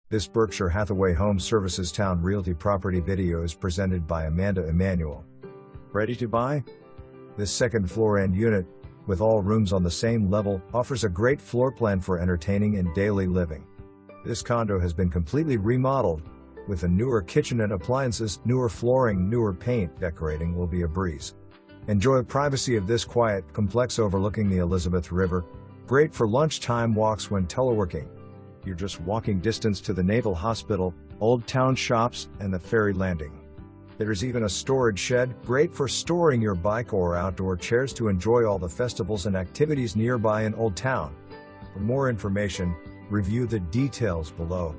This Berkshire Hathaway HomeServices Towne Realty property video is presented by Amanda Emanuel. Ready to buy? This second floor end unit, with all rooms on the same level, offers a great floor plan for entertaining and daily living. This condo has been completely remodeled, with a newer kitchen and appliances, newer flooring, newer paint. Decorating will be a breeze. Enjoy the privacy of this quiet complex overlooking the Elizabeth River. Great for lunchtime walks when teleworking. You're just walking distance to the Naval Hospital, Olde Towne Shops, and the Ferry Landing. There's even a storage shed, great for storing your bike or outdoor chairs to enjoy all the festivals and activities nearby in Olde Towne. For more information, review the details below.